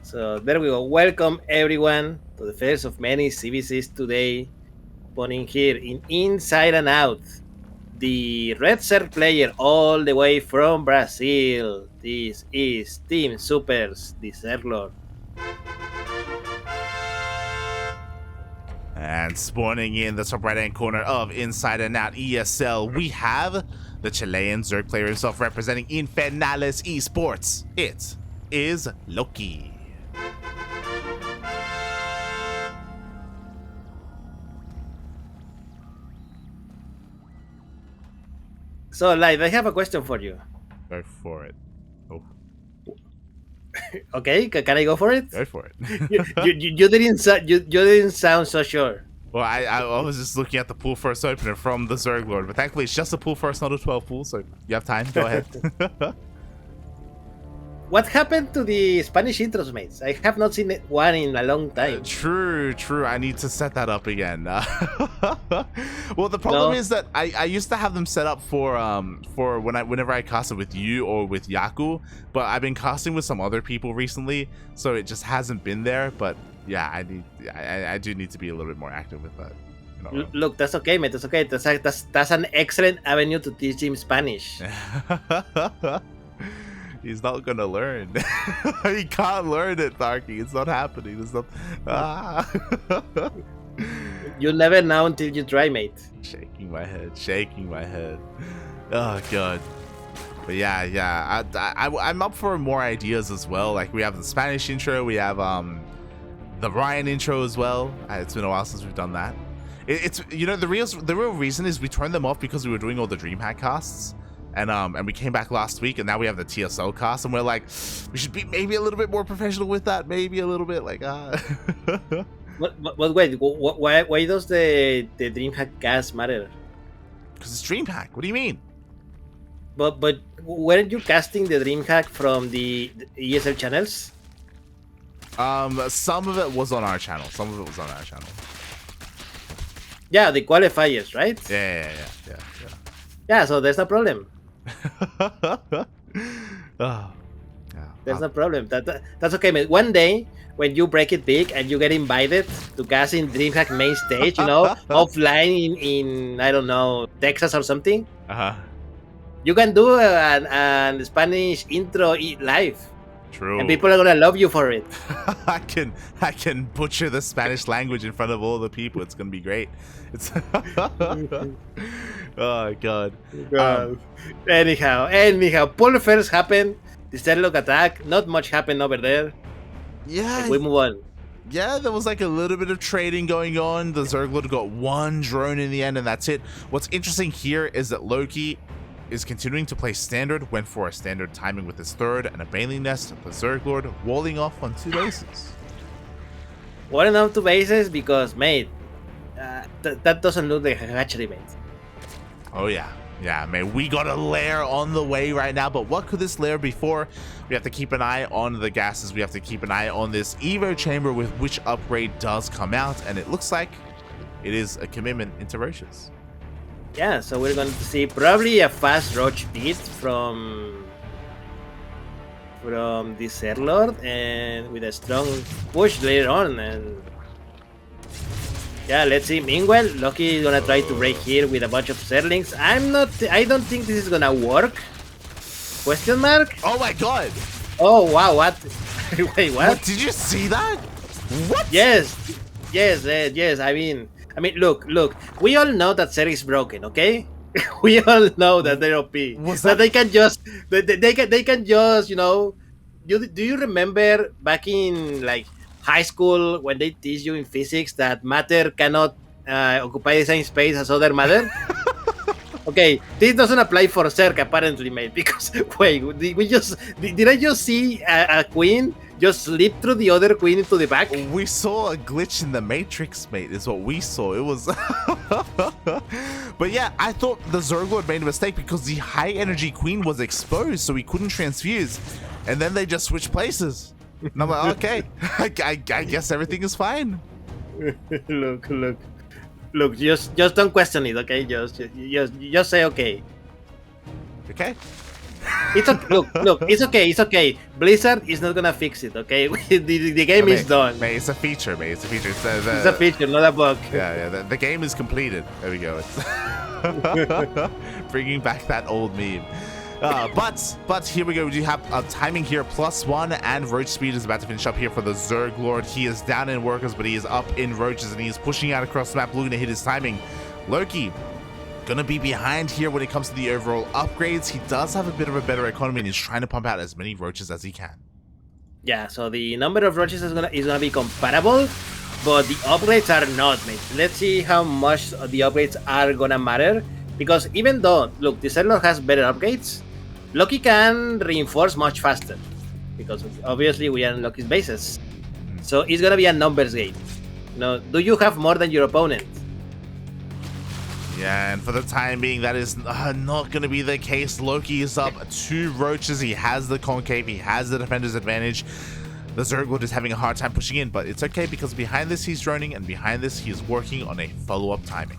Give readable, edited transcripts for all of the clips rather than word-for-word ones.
So there we go. Welcome everyone to the first of many CVCs today. Spawning here in Inside and Out. The red shirt player all the way from Brazil. This is Team Super's TheZergLord. And spawning in the top right-hand corner of Inside and Out ESL, we have the Chilean Zerg player himself representing Infernales Esports. It is Loki. So, Live, I have a question for you. Go for it. Oh, Okay, can I go for it? go for it. You didn't sound so sure. Well, I was just looking at the pool first opener from the ZvZ, but thankfully it's just a pool first, not a 12 pool, so you have time. Go ahead. What happened to the Spanish intros, mates? I have not seen one in a long time. True. I need to set that up again. Well, the problem is that I used to have them set up for whenever I casted with you or with Yaku, but I've been casting with some other people recently, so it just hasn't been there. But yeah, I do need to be a little bit more active with that. Look, that's okay, mate. That's okay. That's an excellent avenue to teach him Spanish. He's not gonna learn. He can't learn it, Darky. It's not happening. It's not. You'll never know until you try, mate. Shaking my head. Oh god. But yeah. I'm up for more ideas as well. Like we have the Spanish intro, we have the Ryan intro as well. It's been a while since we've done that. It's the real reason is we turned them off because we were doing all the DreamHack casts. And we came back last week, and now we have the TSL cast, and we're like, we should be maybe a little bit more professional with that, maybe a little bit like But wait, why does the DreamHack cast matter? Because it's DreamHack. What do you mean? But weren't you casting the DreamHack from the ESL channels? Some of it was on our channel. Yeah, the qualifiers, right? Yeah. Yeah, so there's no problem. Oh, There's no problem. That's okay, man. One day, when you break it big and you get invited to cast in DreamHack main stage, offline in I don't know, Texas or something, you can do an Spanish intro live. True. And people are gonna love you for it. I can butcher the Spanish language in front of all the people. It's gonna be great. It's oh god. Anyhow, pool first happened. The Sterlok attack. Not much happened over there. Yeah. Like, we move on. Yeah, there was like a little bit of trading going on. The ZvZ got one drone in the end, and that's it. What's interesting here is that Loki is continuing to play standard, went for a standard timing with his third and a Baneling Nest, the ZergLord walling off on 2 bases. Walling off 2 bases because, mate, that doesn't look like a hatchery, mate. Oh yeah, man, we got a lair on the way right now, but what could this lair be for? We have to keep an eye on the gases, we have to keep an eye on this Evo chamber with which upgrade does come out, and it looks like it is a commitment into Roaches. Yeah, so we're going to see probably a fast Roach beat from the ZergLord and with a strong push later on. And yeah, let's see. Meanwhile, Loki is gonna try to break here with a bunch of Zerlings. I don't think this is gonna work. Question mark? Oh my god! Oh wow, what? Wait, what? Did you see that? What? Yes. I mean, look. We all know that Zerg is broken, okay? We all know that they're OP. That they can just, they can just, Do you remember back in like high school when they teach you in physics that matter cannot occupy the same space as other matter? Okay, this doesn't apply for Zerg apparently, mate. Because wait, did I just see a queen just slip through the other queen into the back? We saw a glitch in the Matrix, mate, is what we saw. It was but yeah, I thought the ZergLord made a mistake because the high energy queen was exposed, so he couldn't transfuse, and then they just switched places. And I'm like, okay, I guess everything is fine. Look, just don't question it, okay? Just say okay. Okay. It's okay. Look, it's okay. It's okay. Blizzard is not gonna fix it. Okay, the game is done. Mate, it's a feature, mate. It's a feature. It's a feature, not a bug. Yeah. The game is completed. There we go. It's bringing back that old meme. But here we go. We do have timing here +1, and roach speed is about to finish up here for the ZergLord. He is down in workers, but he is up in roaches, and he is pushing out across the map, looking to hit his timing. Loki gonna be behind here when it comes to the overall upgrades. He does have a bit of a better economy, and he's trying to pump out as many roaches as he can. Yeah, so the number of roaches is gonna be comparable, but the upgrades are not, mate. Let's see how much the upgrades are gonna matter, because even though, look, the ZergLord has better upgrades, Loki can reinforce much faster, because obviously we are in Loki's bases. So it's gonna be a numbers game. You know, do you have more than your opponent? Yeah, and for the time being, that is not going to be the case. Loki is up 2 roaches. He has the concave. He has the defender's advantage. The ZergLord is having a hard time pushing in, but it's okay because behind this he's droning, and behind this he is working on a follow-up timing.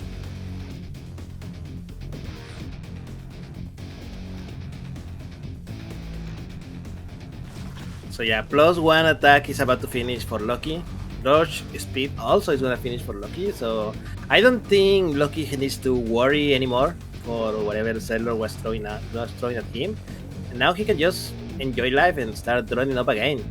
So yeah, +1 attack is about to finish for Loki. Roach speed also is gonna finish for Loki, so I don't think Loki needs to worry anymore for whatever the ZergLord was throwing at him. And now he can just enjoy life and start droning up again.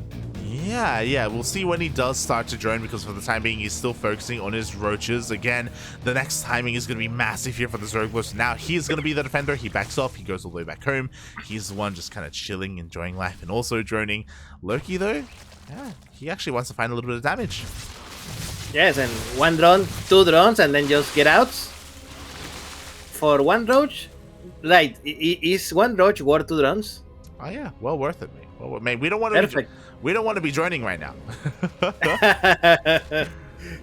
Yeah, we'll see when he does start to drone, because for the time being he's still focusing on his roaches. Again, the next timing is going to be massive here for the ZergLord. So now he's going to be the defender. He backs off, he goes all the way back home. He's the one just kind of chilling, enjoying life, and also droning. Loki though, yeah, he actually wants to find a little bit of damage. Yes, and 1 drone, 2 drones, and then just get out. For 1 roach, right, is 1 roach worth 2 drones? Oh yeah, well worth it, mate. Well, mate, we don't want to be droning right now.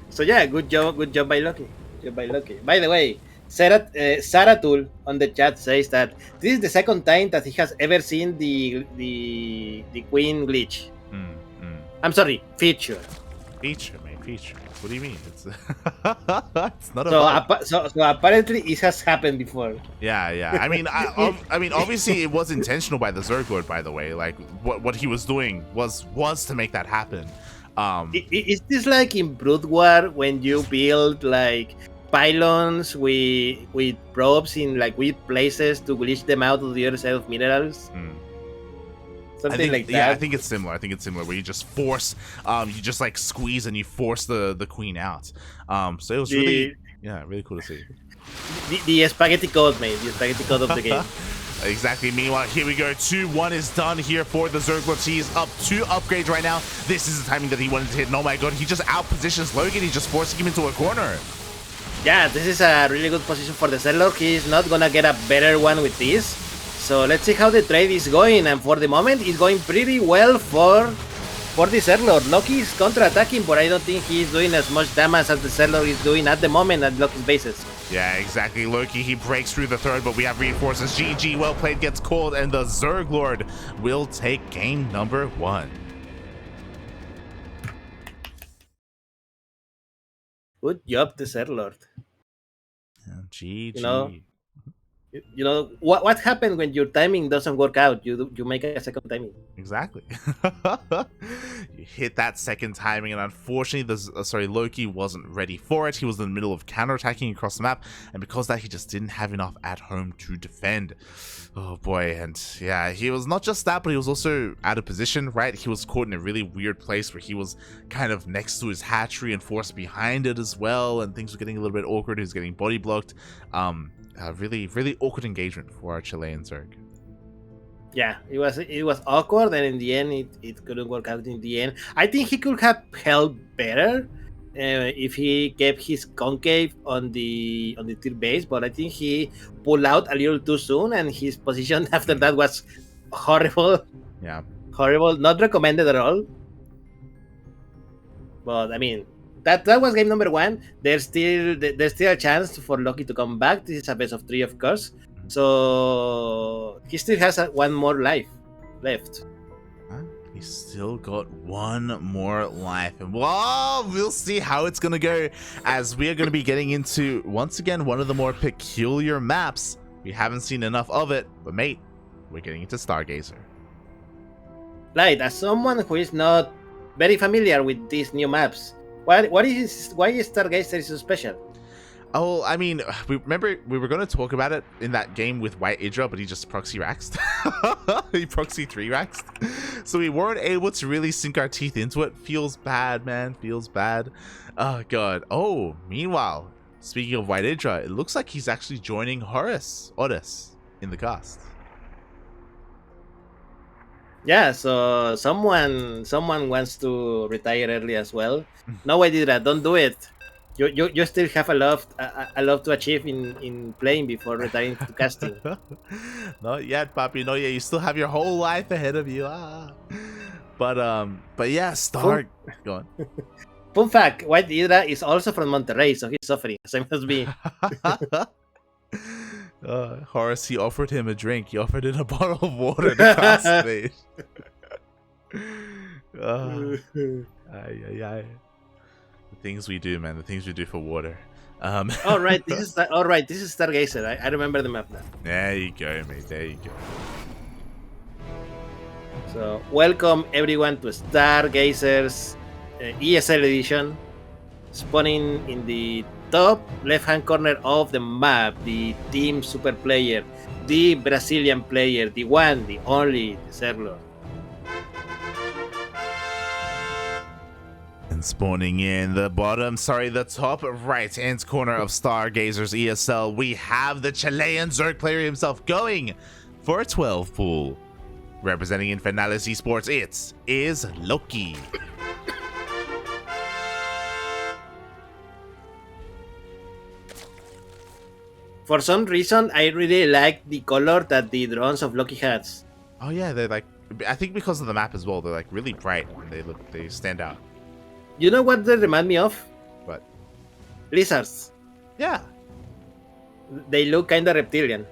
So yeah, good job by Loki. By the way, Saratul on the chat says that this is the second time that he has ever seen the Queen glitch. I'm sorry, feature. Feature, mate, feature. What do you mean? It's it's not a so apparently it has happened before. Yeah. I mean, I mean, obviously it was intentional by the ZergLord, by the way. Like what he was doing was to make that happen. Is this like in Brood War when you build like pylons with probes in like weird places to glitch them out of the other side of minerals? Something like that. Yeah, I think it's similar. Where you just force, you just like squeeze and you force the queen out. So it was really cool to see. The spaghetti code, mate. The spaghetti code of the game. Exactly. Meanwhile, here we go. 2-1 is done here for the ZergLord. He is up 2 upgrades right now. This is the timing that he wanted to hit. And oh my god, he just outpositions Logan. He's just forcing him into a corner. Yeah, this is a really good position for the ZergLord. He's not gonna get a better one with this. So let's see how the trade is going, and for the moment it's going pretty well for the ZergLord. Loki is counter-attacking, but I don't think he's doing as much damage as the ZergLord is doing at the moment at Loki's bases. Yeah, exactly. Loki, he breaks through the third, but we have reinforcements. GG, well played, gets called, and the ZergLord will take game number 1. Good job, the ZergLord. Yeah, GG. You know what happened when your timing doesn't work out? You make a second timing. Exactly. You hit that second timing, and unfortunately, Loki wasn't ready for it. He was in the middle of counterattacking across the map, and because of that, he just didn't have enough at home to defend. Oh boy, and yeah, he was not just that, but he was also out of position, right? He was caught in a really weird place where he was kind of next to his hatchery and forced behind it as well, and things were getting a little bit awkward. He was getting body blocked. Really awkward engagement for our Chilean Zerg. Yeah, it was awkward, and in the end, it couldn't work out in the end. I think he could have held better if he kept his concave on the tier base, but I think he pulled out a little too soon, and his position after that was horrible. Yeah, horrible. Not recommended at all. But I mean, that was game number 1. There's still a chance for Loki to come back. This is a best of 3, of course. So he still has 1 more life left. He's still got 1 more life, and well, we'll see how it's gonna go, as we are gonna be getting into once again one of the more peculiar maps. We haven't seen enough of it, but mate, we're getting into Stargazer. Light, as someone who is not very familiar with these new maps, why is Stargazer so special? Oh, I mean, we were going to talk about it in that game with White Idra, but he just proxy raxed. He proxy 3 raxed. So we weren't able to really sink our teeth into it. Feels bad, man. Feels bad. Oh, God. Oh, meanwhile, speaking of White Idra, it looks like he's actually joining Otis in the cast. Yeah, so someone wants to retire early as well. No, I did that. Don't do it. You still have a lot to achieve in playing before retiring to casting. Not yet, Papi. Not yet. You still have your whole life ahead of you. But yeah, Star. Go on. Fun fact: White Hydra is also from Monterrey, so he's suffering. So must be. Horace, he offered him a drink. He offered him a bottle of water to castmate. The things we do, man. The things we do for water. All right, this is Stargazer. I remember the map now. There you go, mate. There you go. So welcome everyone to Stargazer's ESL edition, spawning in the top left-hand corner of the map, the team super player, the Brazilian player, the one, the only, TheZergLord. And spawning in the top right-hand corner of Stargazer's ESL, we have the Chilean Zerg player himself going for a 12 pool. Representing Infernales Esports, it is Loki. For some reason, I really like the color that the drones of Loki has. Oh yeah, they're like, I think because of the map as well, they're like really bright and they stand out. You know what they remind me of? What? Lizards. Yeah. They look kind of reptilian.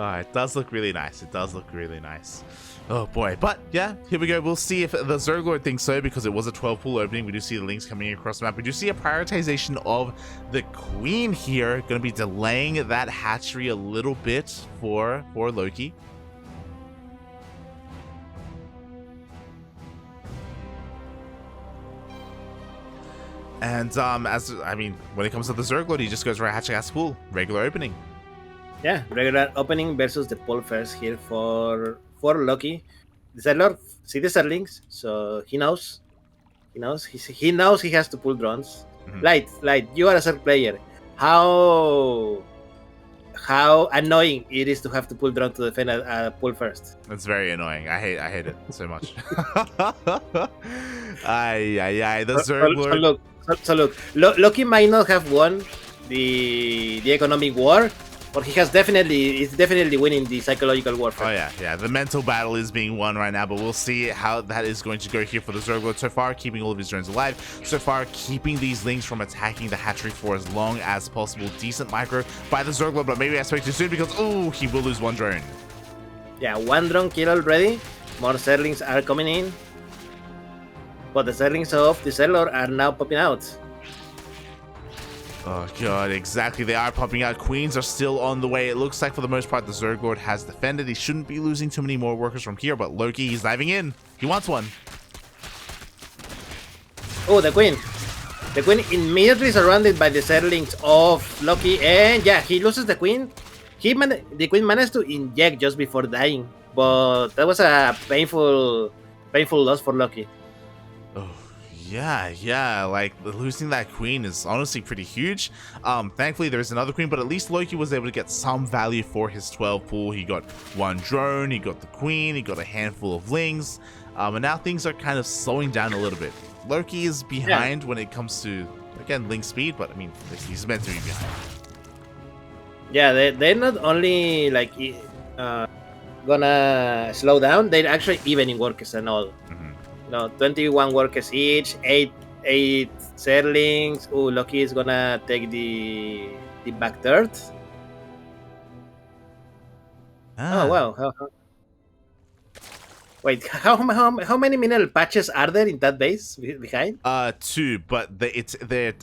It does look really nice. It does look really nice. Oh boy. But yeah, here we go. We'll see if the ZvZ thinks so, because it was a 12 pool opening. We do see the links coming across the map. We do see a prioritization of the queen here. Going to be delaying that hatchery a little bit for Loki. And when it comes to the ZvZ, he just goes right hatching ass pool. Regular opening. Yeah, regular opening versus the poll first here for Loki. TheZergLord see the Zerlings, so he knows he has to pull drones. Mm-hmm. Light, you are a Zerg player. How annoying it is to have to pull drone to defend a pull first. It's very annoying. I hate it so much. The ZvZ. So look, Loki might not have won the economic war, but is definitely winning the psychological warfare. Oh yeah. The mental battle is being won right now, but we'll see how that is going to go here for the ZvZ. So far, keeping all of his drones alive. So far, keeping these lings from attacking the hatchery for as long as possible. Decent micro by the ZvZ, but maybe I spoke too soon because he will lose one drone. Yeah, one drone kill already. More Zerlings are coming in, but the Zerlings of the TheZergLord are now popping out. Oh god, exactly. They are popping out. Queens are still on the way. It looks like for the most part the ZvZ has defended. He shouldn't be losing too many more workers from here, but Loki, he's diving in. He wants one. Oh, the queen. The queen immediately surrounded by the Zerlings of Loki, and yeah, he loses the queen. The queen managed to inject just before dying, but that was a painful loss for Loki. Oh, yeah, like losing that queen is honestly pretty huge. Thankfully there's another queen, but at least Loki was able to get some value for his 12 pool. He got one drone, he got the queen, he got a handful of lings, and now things are kind of slowing down a little bit. Loki is behind when it comes to, again, ling speed, but I mean, he's meant to be behind. Yeah, they're not only like gonna slow down, they're actually evening workers and all. 21 workers each, 8 Zerlings. Oh, Loki is gonna take the back third. Oh wow! Wait, how many mineral patches are there in that base behind? 2, but I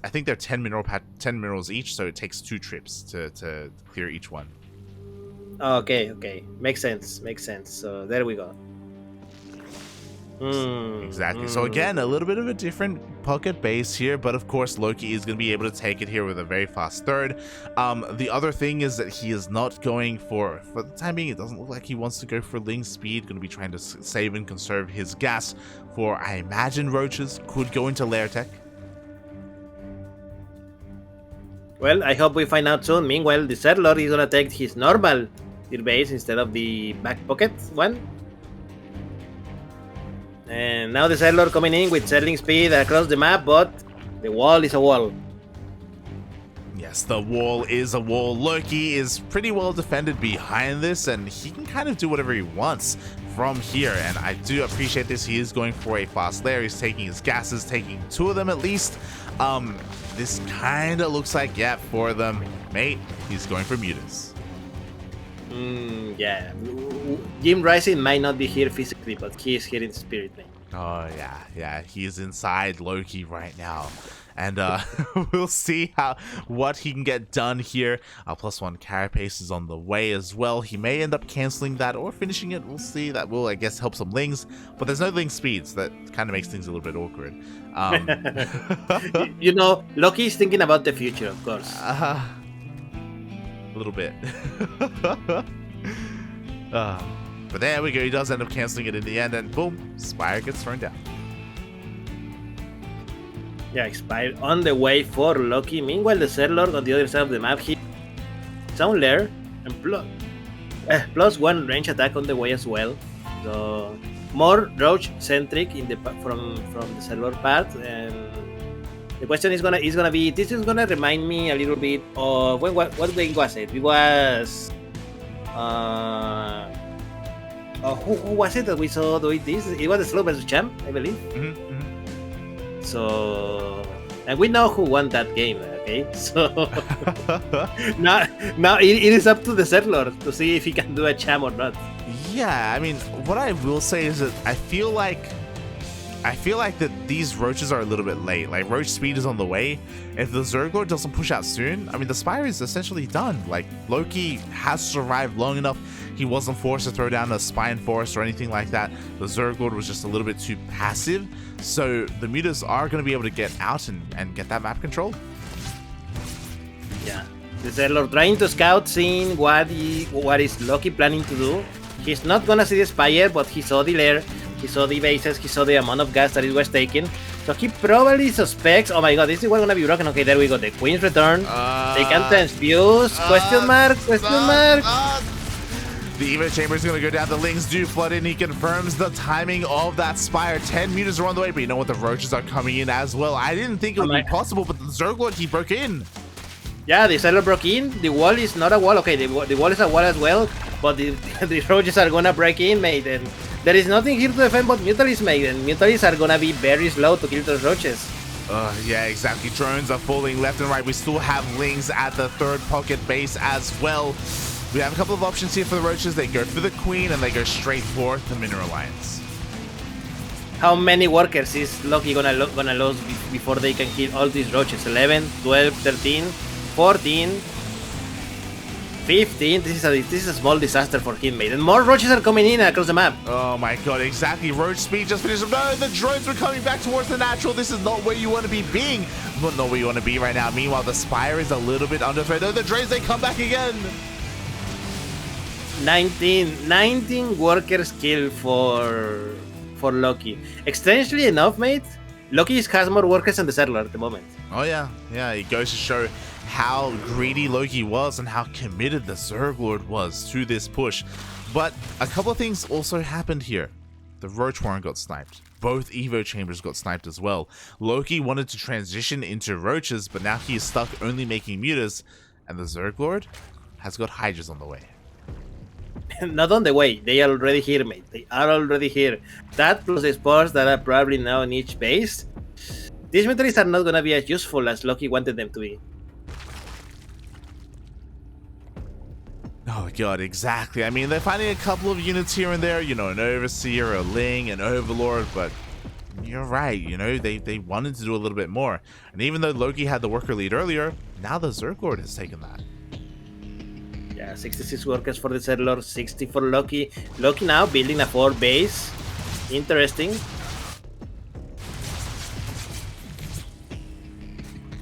think they're 10 minerals each, so it takes 2 trips to clear each one. Okay, okay. Makes sense. Makes sense. So there we go. Exactly. So again, a little bit of a different pocket base here, but of course Loki is going to be able to take it here with a very fast third. The other thing is that he is not going for the time being, it doesn't look like he wants to go for Ling speed, going to be trying to save and conserve his gas for, I imagine, roaches, could go into lair tech. Well, I hope we find out soon. Meanwhile, the ZvZ is gonna take his normal tier base instead of the back pocket one. And now the ZvZ coming in with settling speed across the map, but the wall is a wall. Yes, the wall is a wall. Loki is pretty well defended behind this, and he can kind of do whatever he wants from here. And I do appreciate this. He is going for a fast lair. He's taking his gases, taking 2 of them at least. This kind of looks like, yeah, 4 of them. Mate, he's going for mutas. Yeah. Jim Rising might not be here physically, but he is here in spirit. Oh, yeah. He's inside Loki right now. And we'll see what he can get done here. +1 carapace is on the way as well. He may end up canceling that or finishing it. We'll see. That will, I guess, help some Lings. But there's no Ling speed, so that kind of makes things a little bit awkward. You know, Loki is thinking about the future, of course. A little bit. But there we go. He does end up canceling it in the end. And boom, Spire gets thrown down. Yeah, expired on the way for Loki. Meanwhile, the ZvZ on the other side of the map, he sound lair and +1 range attack on the way as well. So more roach centric in the from the ZvZ part. And the question is gonna be, this is gonna remind me a little bit of what game was it? It was who was it that we saw doing this? It was the Slow vs Champ, I believe. So, and we know who won that game, okay? So now it is up to the ZvZ to see if he can do a champ or not. Yeah, I mean, what I will say is that I feel like that these roaches are a little bit late. Like, roach speed is on the way. If the ZergLord doesn't push out soon, I mean, the Spire is essentially done. Like, Loki has survived long enough. He wasn't forced to throw down a Spine Forest or anything like that. The ZergLord was just a little bit too passive. So the mutas are going to be able to get out and get that map control. Yeah. The ZergLord trying to scout, seeing what is Loki planning to do. He's not going to see the Spire, but he saw the lair. He saw the bases, he saw the amount of gas that it was taking. So he probably suspects, oh my god, this is what's gonna be broken. Okay, there we go, the Queen's return. They can transfuse, question mark. The Evo Chamber is going to go down. The Lings do flood in. He confirms the timing of that Spire. 10 mutas are on the way, but you know what? The roaches are coming in as well. I didn't think it would be possible, but the ZergLord, he broke in. Yeah, the ZergLord broke in. The wall is not a wall. Okay, the wall is a wall as well, but the roaches are gonna break in, mate. And there is nothing here to defend but Mutalis, mate. And Mutalis are gonna be very slow to kill those roaches. Yeah, exactly. Drones are falling left and right. We still have Lings at the 3rd pocket base as well. We have a couple of options here for the roaches. They go for the Queen and they go straight for the Mineral Alliance. How many workers is Loki gonna lose before they can kill all these roaches? 11, 12, 13, 14, 15. This is a small disaster for him, mate. And more roaches are coming in across the map. Oh my god, exactly. Roach speed just finished. No, the drones were coming back towards the natural. This is not where you want to be being. Not where you want to be right now. Meanwhile, the Spire is a little bit under threat. No, the drones, they come back again. 19 workers killed for Loki. Strangely enough, mate, Loki has more workers than the ZergLord at the moment. Oh yeah, it goes to show how greedy Loki was and how committed the ZergLord was to this push. But a couple of things also happened here. The Roach Warren got sniped. Both Evo Chambers got sniped as well. Loki wanted to transition into Roaches, but now he is stuck only making mutas, and the ZergLord has got Hydras on the way. Not on the way, they are already here, mate. They are already here. That plus the spores that are probably now in each base. These militaries are not gonna be as useful as Loki wanted them to be. Oh god, exactly. I mean, they're finding a couple of units here and there, you know, an Overseer, a Ling, an Overlord, but you're right, you know, they wanted to do a little bit more. And even though Loki had the worker lead earlier, now the ZergLord has taken that. Yeah, 66 workers for the ZvZ, 60 for Loki. Loki now building a 4 base. Interesting.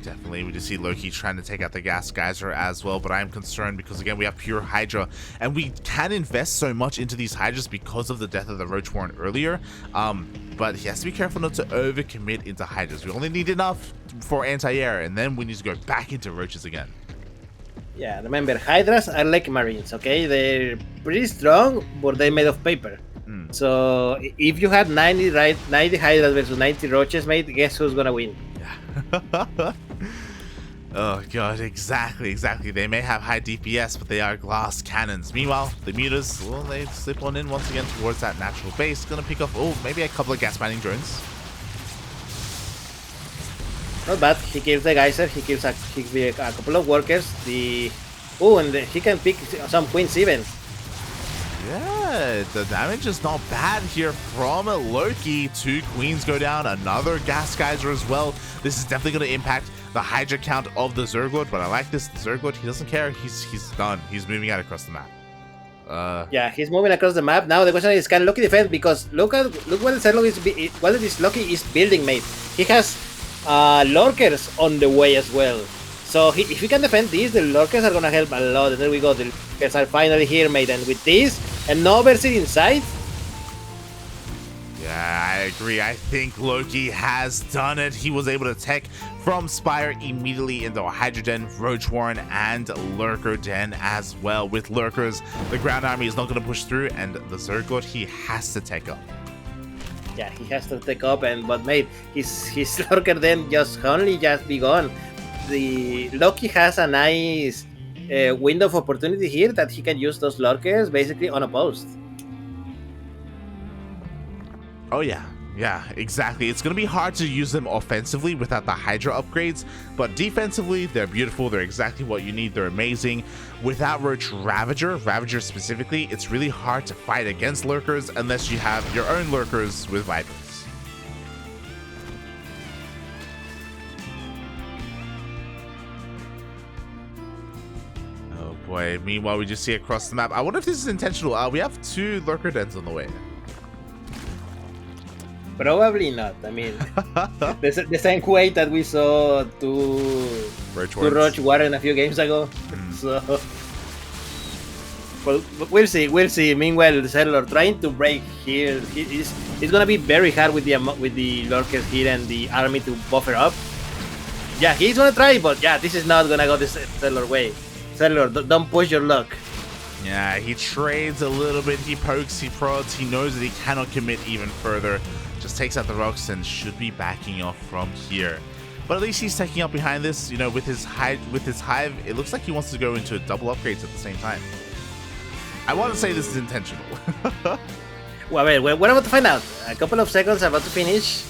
Definitely, we just see Loki trying to take out the gas geyser as well, but I'm concerned because again we have pure Hydra, and we can invest so much into these Hydras because of the death of the Roach Warren earlier. But he has to be careful not to overcommit into Hydras. We only need enough for anti-air, and then we need to go back into Roaches again. Yeah, remember, Hydras are like Marines, okay? They're pretty strong, but they're made of paper. So if you had 90 Hydras versus 90 Roaches, mate, guess who's gonna win? Yeah. Oh god, exactly. They may have high DPS, but they are glass cannons. Meanwhile, the mutas, well, they slip on in once again towards that natural base. Gonna pick up, maybe a couple of gas mining drones. Not bad. He kills the geyser. He kills a couple of workers. He can pick some queens even. Yeah, the damage is not bad here from Loki. 2 queens go down, another gas geyser as well. This is definitely going to impact the Hydra count of the ZvZ, but I like this. The ZvZ, he doesn't care. He's done. He's moving out across the map. Yeah, he's moving across the map. Now the question is, can Loki defend? Because look what this Loki is building, mate. He has lurkers on the way as well. So if he can defend this, the lurkers are gonna help a lot. And there we go. The lurkers are finally here, mate. And with this, and no Overseer inside. Yeah, I agree. I think Loki has done it. He was able to tech from Spire immediately into a Hydra Den, Roach Warren, and Lurker Den as well. With Lurkers, the ground army is not going to push through, and the ZvZ, he has to tech up. Yeah, he has to take up, but mate, his Lurker Den just begun. The Loki has a nice window of opportunity here that he can use those Lurkers basically unopposed. Oh yeah, exactly. It's going to be hard to use them offensively without the Hydra upgrades, but defensively, they're beautiful. They're exactly what you need. They're amazing. Without Roach Ravager specifically, it's really hard to fight against Lurkers unless you have your own Lurkers with Vipers. Oh boy, meanwhile, we just see across the map. I wonder if this is intentional. We have 2 Lurker Dens on the way. Probably not. I mean, the same way that we saw to Roach Warren a few games ago. So, well, we'll see. Meanwhile, the ZvZ trying to break here. It's gonna be very hard with the lurkers here and the army to buffer up. Yeah, he's gonna try, but yeah, this is not gonna go the ZvZ way. ZvZ, don't push your luck. Yeah, he trades a little bit. He pokes, he prods. He knows that he cannot commit even further. Just takes out the rocks and should be backing off from here. But at least he's taking up behind this, you know, with his hive. It looks like he wants to go into double upgrades at the same time. I want to say this is intentional. Well, wait, we're about to find out. A couple of seconds about to finish.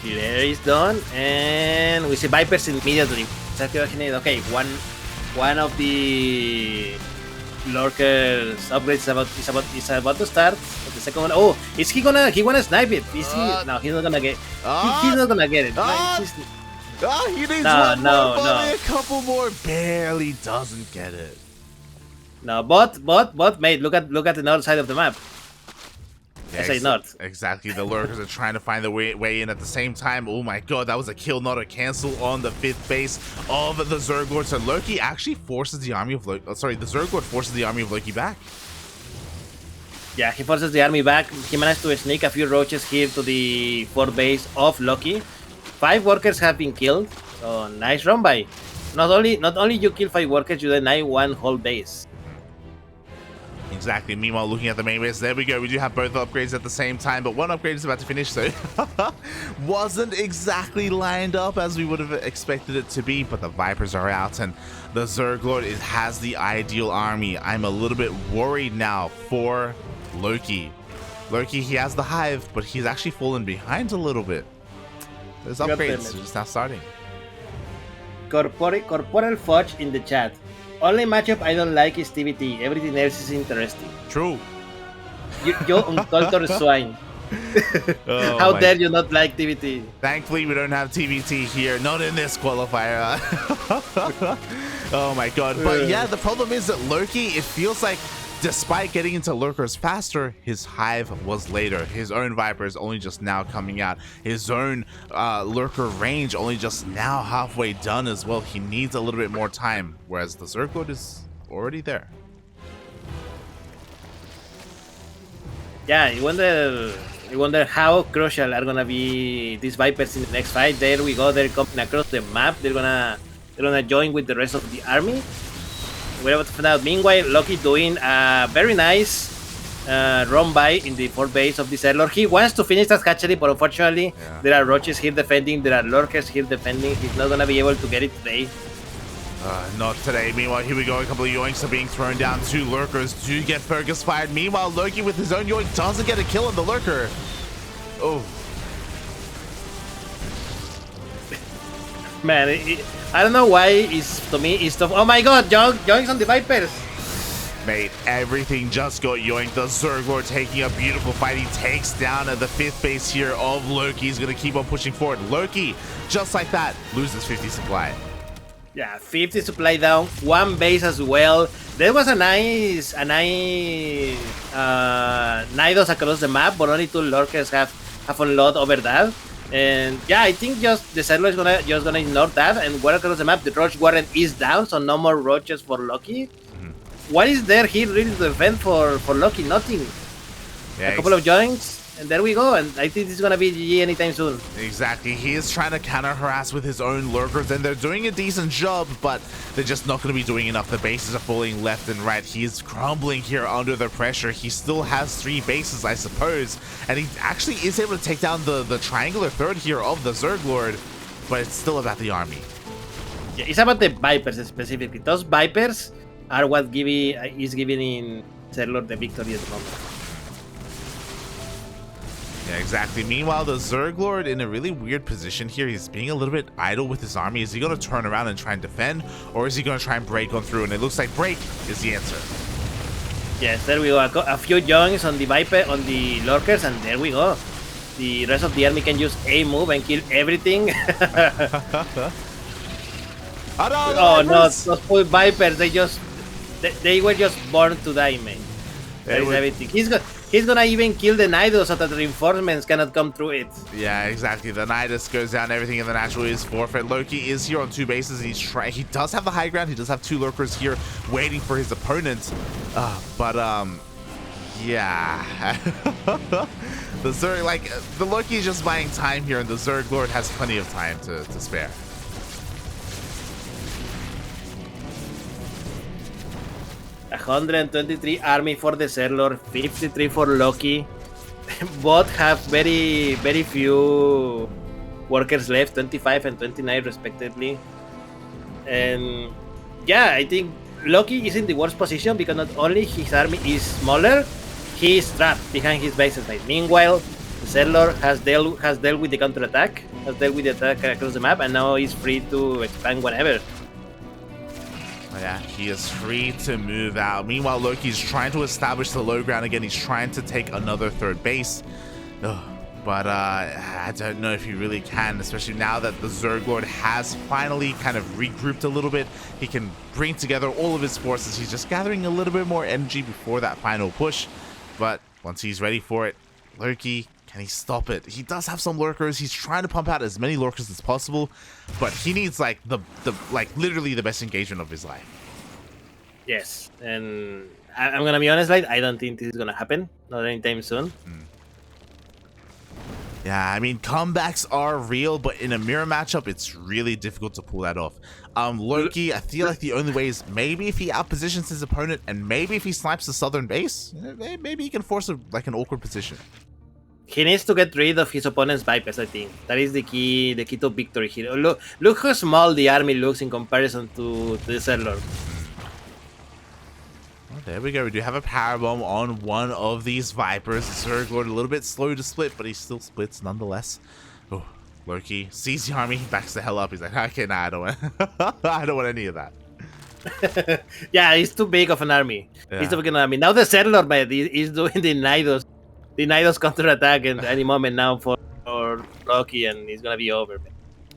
There is done, and we see Vipers immediately. Okay, one of the Lurker's upgrades is about to start. But the second one, is he gonna snipe it? No, he's not gonna get. He's not gonna get it. He needs one more, a couple more. Barely doesn't get it. No, but mate, look at the north side of the map. Yeah, I say not. Exactly. The Lurkers are trying to find the way in at the same time. Oh my god, that was a kill, not a cancel on the 5th base of the ZvZ. So Loki actually forces the army of Loki. The ZvZ forces the army of Loki back. Yeah, he forces the army back. He managed to sneak a few roaches here to the 4th base of Loki. 5 workers have been killed. So nice run by. Not only you kill 5 workers, you deny 1 whole base. Exactly. Meanwhile, looking at the main base, there we go. We do have both upgrades at the same time, but one upgrade is about to finish, so wasn't exactly lined up as we would have expected it to be, but the Vipers are out, and the ZvZ has the ideal army. I'm a little bit worried now for Loki. Loki, he has the hive, but he's actually fallen behind a little bit. Those upgrades are just now starting. Corporal Fudge in the chat. Only matchup I don't like is TBT. Everything else is interesting. True. You uncultured swine. Oh How my. dare you not like TVT? Thankfully, we don't have TVT here. Not in this qualifier. Oh my god. But yeah, the problem is that Loki, it feels like despite getting into lurkers faster, his hive was later. His own viper is only just now coming out. His own lurker range only just now halfway done as well. He needs a little bit more time, whereas the ZvZ is already there. Yeah, I wonder how crucial are gonna be these Vipers in the next fight. There we go. They're coming across the map. They're gonna join with the rest of the army. We're about to find out. Meanwhile, Loki doing a very nice run by in the 4th base of the ZvZ. He wants to finish that hatchery, but unfortunately, there are roaches here defending. There are lurkers here defending. He's not gonna be able to get it today. Not today. Meanwhile, here we go. A couple of yoinks are being thrown down. 2 lurkers do get Fergus fired. Meanwhile, Loki with his own yoink doesn't get a kill on the lurker. Oh. Man, I don't know why to me it's tough. Oh my god, yoinks on the Vipers. Mate, everything just got yoinked. The ZvZ taking a beautiful fight. He takes down at the 5th base here of Loki. He's going to keep on pushing forward. Loki, just like that, loses 50 supply. Yeah, 50 supply down, 1 base as well. There was a nice Nidos across the map, but only 2 lurkers have unload over that. And yeah, I think just the ZvZ is gonna ignore that and work across the map. The Roach Warren is down, so no more roaches for Loki. What is there here really to defend for Loki? Nothing. Yeah, a couple of joints, and there we go. And I think this is gonna be GG anytime soon. Exactly. He is trying to counter harass with his own lurkers, and they're doing a decent job, but they're just not going to be doing enough. The bases are falling left and right. He is crumbling here under the pressure. He still has 3 bases, I suppose, and he actually is able to take down the triangular third here of the ZvZ, but it's still about the army. Yeah, it's about the Vipers specifically. Those Vipers are what is giving in ZvZ the victory at the moment. Yeah, exactly. Meanwhile, the ZvZ in a really weird position here. He's being a little bit idle with his army. Is he going to turn around and try and defend, or is he going to try and break on through? And it looks like break is the answer. Yes, there we go. A few joints on the Viper, on the lurkers, and there we go. The rest of the army can use a move and kill everything. Oh no, those poor Vipers, they were just born to die, man. That is everything. He's gonna even kill the Nidos so that the reinforcements cannot come through it. Yeah, exactly. The Nidus goes down, everything in the natural is forfeit. Loki is here on 2 bases. He does have the high ground. He does have 2 lurkers here waiting for his opponent. Yeah. The Loki is just buying time here, and the ZvZ has plenty of time to spare. A 123 army for the ZvZ, 53 for Loki. Both have very few workers left, 25 and 29 respectively. And yeah, I think Loki is in the worst position because not only his army is smaller, he is trapped behind his bases. Meanwhile, the ZvZ has dealt with the counterattack, has dealt with the attack across the map, and now he's free to expand whenever. Yeah, he is free to move out. Meanwhile, Loki's trying to establish the low ground again. He's trying to take another 3rd base. But I don't know if he really can, especially now that the ZvZ has finally kind of regrouped a little bit. He can bring together all of his forces. He's just gathering a little bit more energy before that final push. But once he's ready for it, Loki, can he stop it? He does have some lurkers. He's trying to pump out as many lurkers as possible, but he needs like literally the best engagement of his life. Yes, and I'm gonna be honest, I don't think this is gonna happen. Not anytime soon. Yeah, I mean, comebacks are real, but in a mirror matchup, it's really difficult to pull that off. Loki, I feel like the only way is maybe if he outpositions his opponent, and maybe if he snipes the southern base, maybe he can force an awkward position. He needs to get rid of his opponent's Vipers, I think. That is the key to victory here. Look how small the army looks in comparison to the ZvZ. Well, there we go. We do have a powerbomb on one of these Vipers. The ZvZ a little bit slow to split, but he still splits nonetheless. Oh, Loki sees the army, he backs the hell up. He's like, okay, nah, I don't want I don't want any of that. Yeah, he's too big of an army. Yeah. He's too big of an army. Now the ZvZ, man, is doing the Nidos. the Nidos counter-attack at any moment now for Loki, and it's gonna be over, man.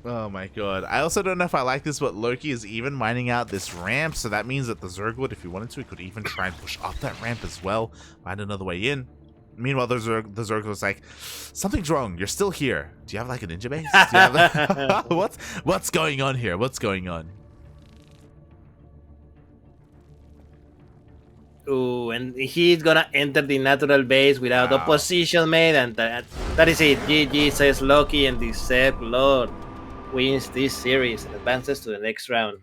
Oh my god. I also don't know if I like this, but Loki is even mining out this ramp, so that means that the ZergLord, if he wanted to, he could even try and push up that ramp as well, find another way in. Meanwhile, the ZergLord's like, something's wrong, you're still here. Do you have like a ninja base? Do you have what's going on here? What's going on? Ooh, and he's gonna enter the natural base without opposition, mate, and that is it. GG, says Loki, and the ZergLord wins this series and advances to the next round.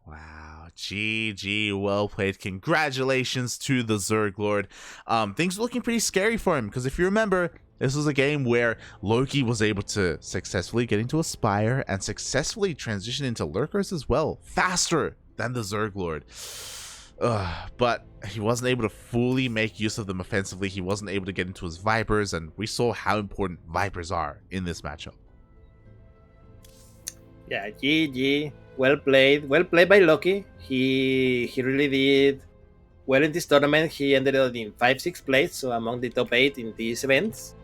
Wow, GG, well played. Congratulations to the ZergLord. Things are looking pretty scary for him, because if you remember, this was a game where Loki was able to successfully get into a Spire and successfully transition into Lurkers as well, faster than the ZergLord. But he wasn't able to fully make use of them offensively. He wasn't able to get into his Vipers, and we saw how important Vipers are in this matchup. Yeah, GG. Well played by Loki. He really did well in this tournament. He ended up in 5-6 place, so among the top 8 in these events.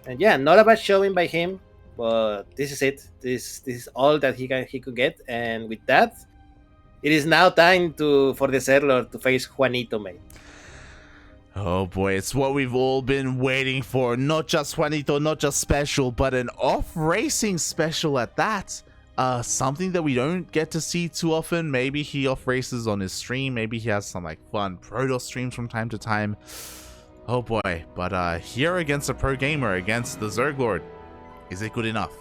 And yeah, not a bad showing by him, but this is it. This is all that he could get, and with that, it is now time for the ZergLord to face Juanito, mate. Oh boy, it's what we've all been waiting for. Not just Juanito, not just special, but an off-racing special at that. Something that we don't get to see too often. Maybe he off-races on his stream. Maybe he has some like fun Protoss streams from time to time. Oh boy, but here against a pro gamer, against the ZergLord, is it good enough?